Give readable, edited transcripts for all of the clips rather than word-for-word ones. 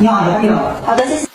你好，这边有。好的，谢谢。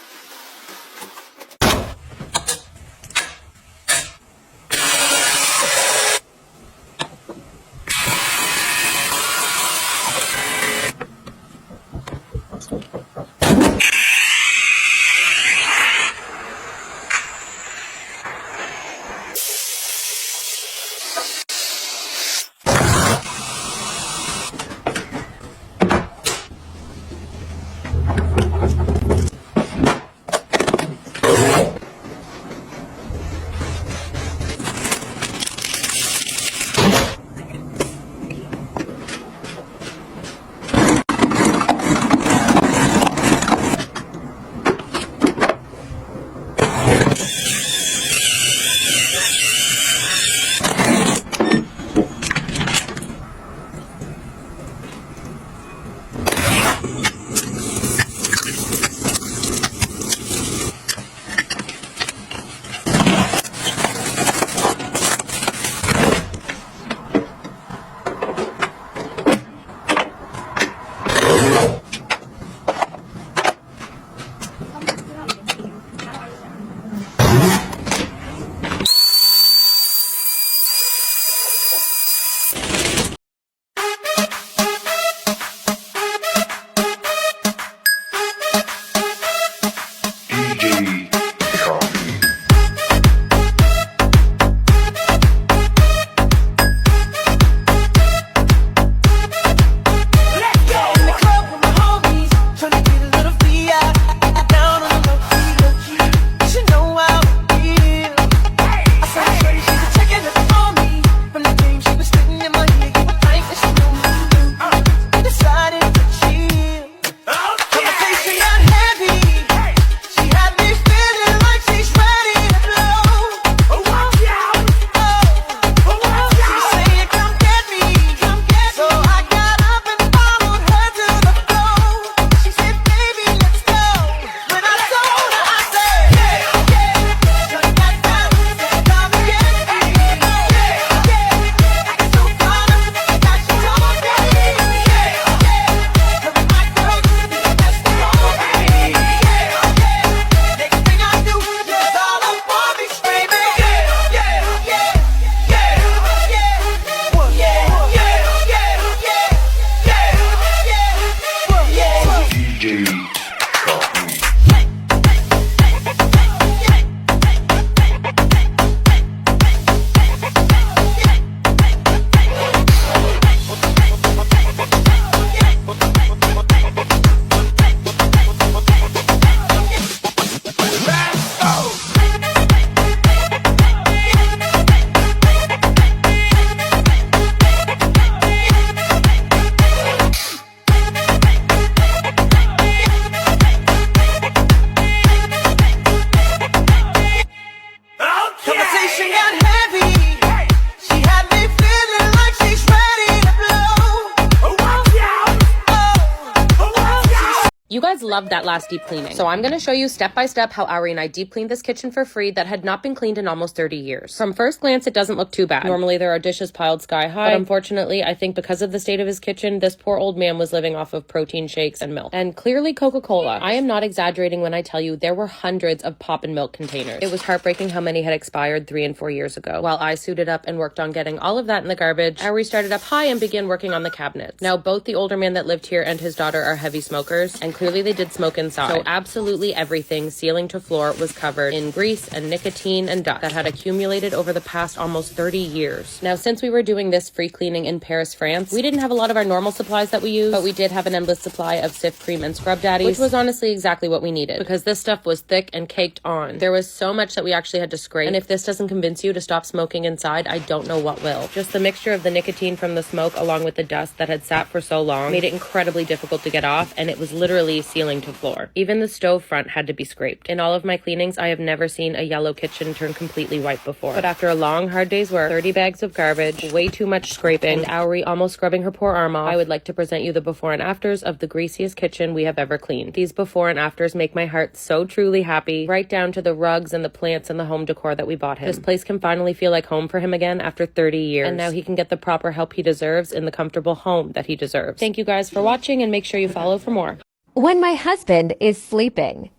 You guys loved that last deep cleaning. So I'm going to show you step by step how Ari and I deep cleaned this kitchen for free that had not been cleaned in almost 30 years. From first glance, it doesn't look too bad. Normally there are dishes piled sky high, but unfortunately, I think because of the state of his kitchen, this poor old man was living off of protein shakes and milk. And clearly Coca-Cola. I am not exaggerating when I tell you there were hundreds of pop and milk containers. It was heartbreaking how many had expired 3 and 4 years ago. While I suited up and worked on getting all of that in the garbage, Ari started up high and began working on the cabinets. Now, both the older man that lived here and his daughter are heavy smokers, and clearly they did smoke inside. So absolutely everything, ceiling to floor, was covered in grease and nicotine and dust that had accumulated over the past almost 30 years. Now, since we were doing this free cleaning in Paris, France, we didn't have a lot of our normal supplies that we use, but we did have an endless supply of Cif cream and scrub daddies, which was honestly exactly what we needed because this stuff was thick and caked on. There was so much that we actually had to scrape, and if this doesn't convince you to stop smoking inside, I don't know what will. Just the mixture of the nicotine from the smoke along with the dust that had sat for so long made it incredibly difficult to get off, and it was literally ceiling to floor. Even the stove front had to be scraped. In all of my cleanings, I have never seen a yellow kitchen turn completely white before. But after a long, hard day's work, 30 bags of garbage, way too much scraping, and Auri almost scrubbing her poor arm off, I would like to present you the before and afters of the greasiest kitchen we have ever cleaned. These before and afters make my heart so truly happy, right down to the rugs and the plants and the home decor that we bought him. This place can finally feel like home for him again after 30 years, and now he can get the proper help he deserves in the comfortable home that he deserves. Thank you guys for watching, and make sure you follow for more. When my husband is sleeping.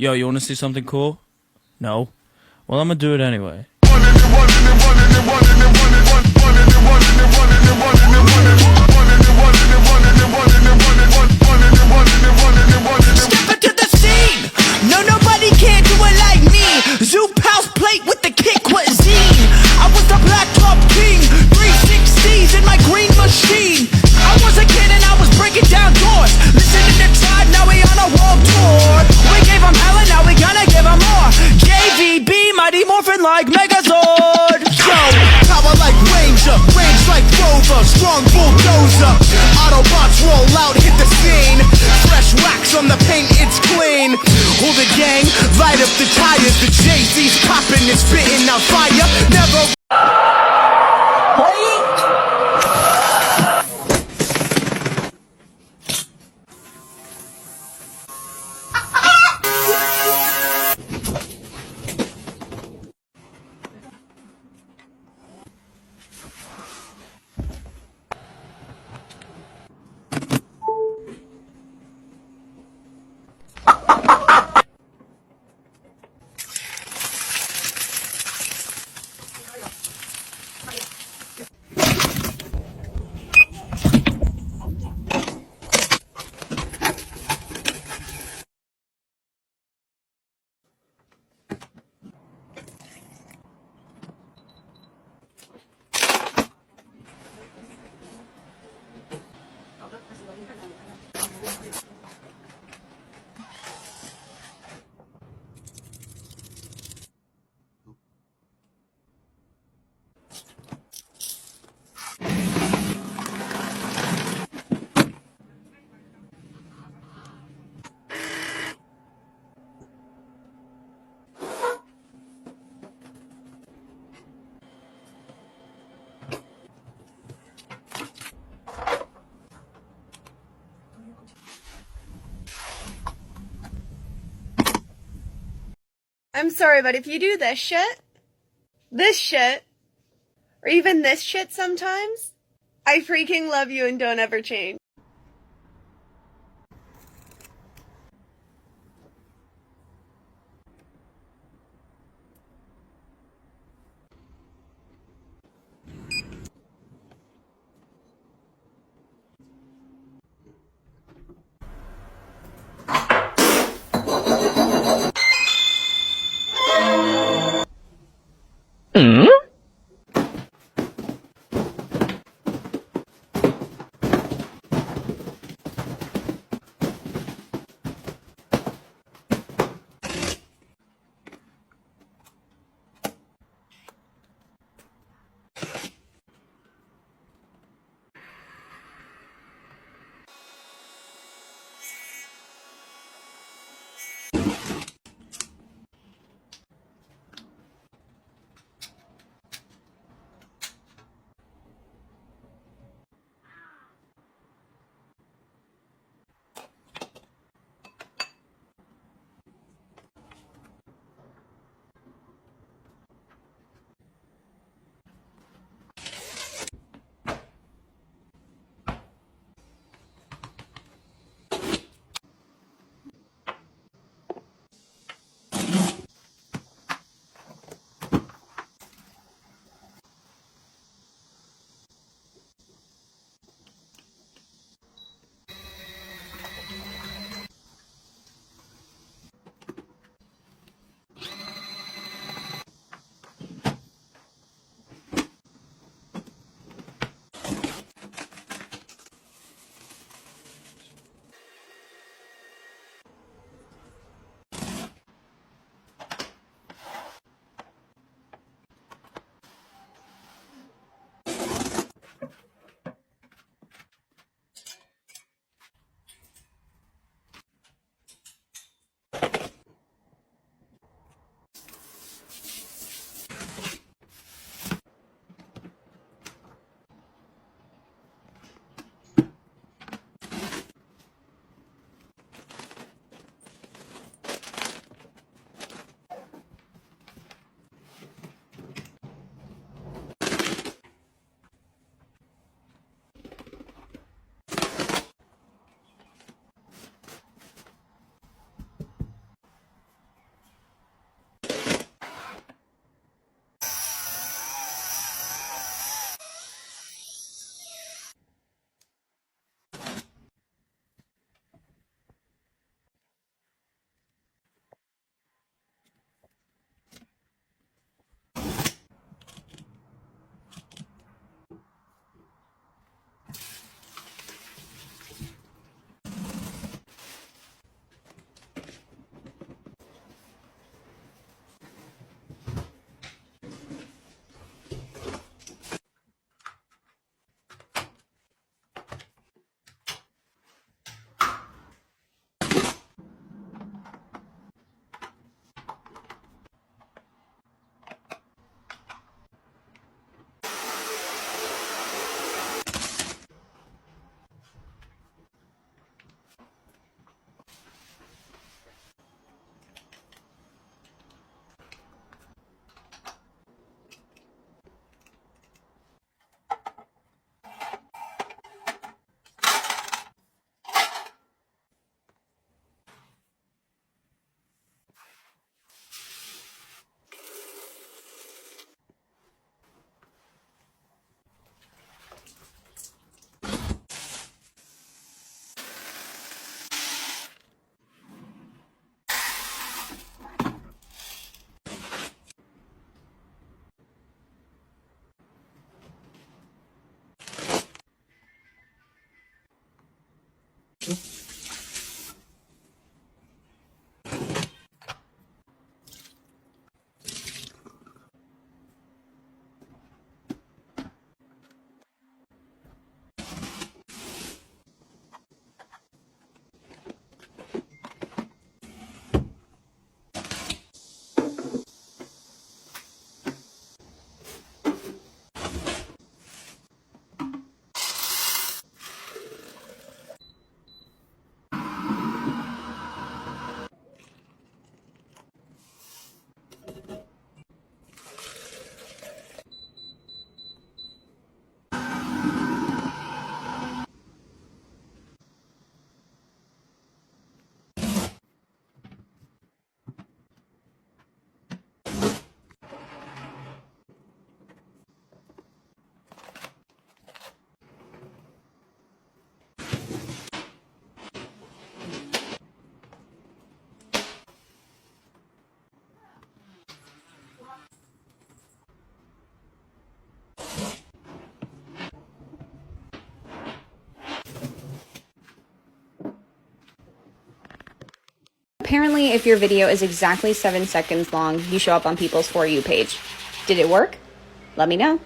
Yo, you want to see something cool? No? Well, I'm gonna do it anyway. Step into the scene. No, nobody can do it like me. Zoop house plate with the kick cuisine. I was the black top king. 360s in my green machine. I was a kid and I was breaking down doors. Listening to Tribe, now we on a world tour. We gave them hell and now we gonna give them more. JVB, Mighty Morphin like Megazord. Yo, power like Ranger, range like Rover, strong bulldozer. Autobots roll out, hit the scene. Fresh wax on the paint, it's clean. Hold the gang, light up the tires. The Jay-Z's popping and spitting out fire. Never. I'm sorry, but if you do this shit, or even this shit sometimes, I freaking love you and don't ever change. to. Apparently, if your video is exactly 7 seconds long, you show up on people's For You page. Did it work? Let me know.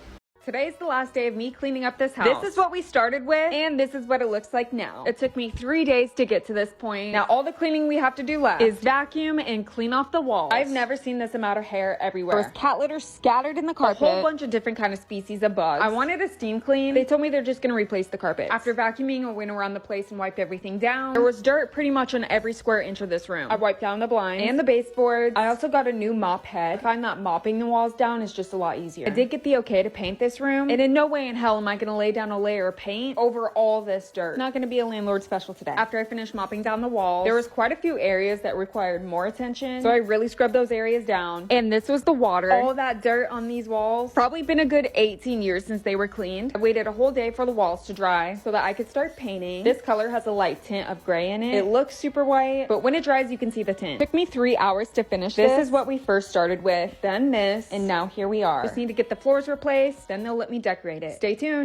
Today's the last day of me cleaning up this house. This is what we started with, and this is what it looks like now. It took me 3 days to get to this point. Now, all the cleaning we have to do left is vacuum and clean off the walls. I've never seen this amount of hair everywhere. There was cat litter scattered in the carpet. A whole bunch of different kind of species of bugs. I wanted a steam clean. They told me they're just gonna replace the carpet. After vacuuming, I went around the place and wiped everything down. There was dirt pretty much on every square inch of this room. I wiped down the blinds and the baseboards. I also got a new mop head. I find that mopping the walls down is just a lot easier. I did get the okay to paint this room, and in no way in hell am I gonna lay down a layer of paint over all this dirt. Not gonna be a landlord special today. After I finished mopping down the walls, there was quite a few areas that required more attention, so I really scrubbed those areas down. And this was the water. All that dirt on these walls, probably been a good 18 years since they were cleaned. I waited a whole day for the walls to dry so that I could start painting. This color has a light tint of gray in it. It looks super white, but when it dries you can see the tint. It took me 3 hours to finish this. This is what we first started with, then this, and now here we are. Just need to get the floors replaced, then they'll let me decorate it. Stay tuned.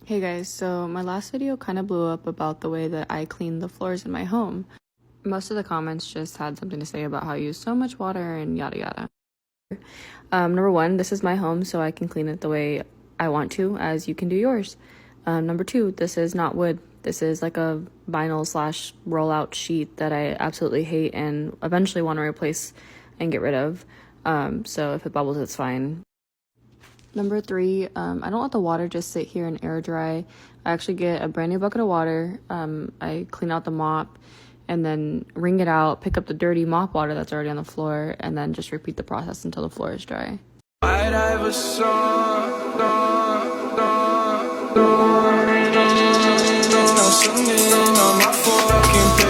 Hey guys, so my last video kind of blew up about the way that I clean the floors in my home. Most of the comments just had something to say about how I use so much water and yada yada. Number one, this is my home, so I can clean it the way I want to, as you can do yours. Number two, this is not wood. This is like a vinyl / rollout sheet that I absolutely hate and eventually want to replace and get rid of. So if it bubbles, it's fine. Number three, I don't let the water just sit here and air dry. I actually get a brand new bucket of water. I clean out the mop and then wring it out, pick up the dirty mop water that's already on the floor, and then just repeat the process until the floor is dry. I'd have a song, singing on my fucking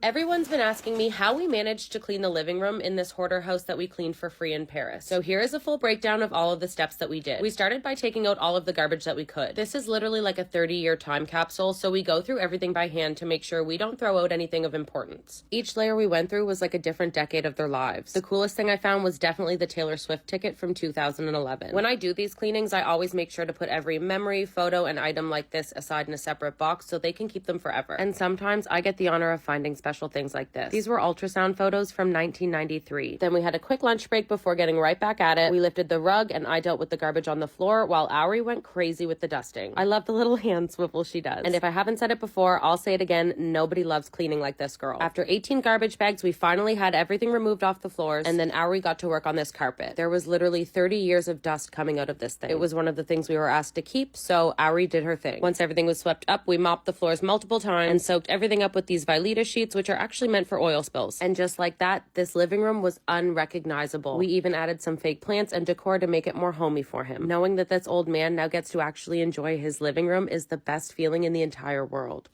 Everyone's been asking me how we managed to clean the living room in this hoarder house that we cleaned for free in Paris. So here is a full breakdown of all of the steps that we did. We started by taking out all of the garbage that we could. This is literally like a 30-year time capsule, so we go through everything by hand to make sure we don't throw out anything of importance. Each layer we went through was like a different decade of their lives. The coolest thing I found was definitely the Taylor Swift ticket from 2011. When I do these cleanings, I always make sure to put every memory, photo, and item like this aside in a separate box so they can keep them forever. And sometimes I get the honor of finding special things like this. These were ultrasound photos from 1993. Then we had a quick lunch break before getting right back at it. We lifted the rug and I dealt with the garbage on the floor while Auri went crazy with the dusting. I love the little hand swivel she does. And if I haven't said it before, I'll say it again, nobody loves cleaning like this girl. After 18 garbage bags, we finally had everything removed off the floors, and then Auri got to work on this carpet. There was literally 30 years of dust coming out of this thing. It was one of the things we were asked to keep, so Auri did her thing. Once everything was swept up, we mopped the floors multiple times and soaked everything up with these Velveeta sheets, which are actually meant for oil spills. And just like that, this living room was unrecognizable. We even added some fake plants and decor to make it more homey for him. Knowing that this old man now gets to actually enjoy his living room is the best feeling in the entire world.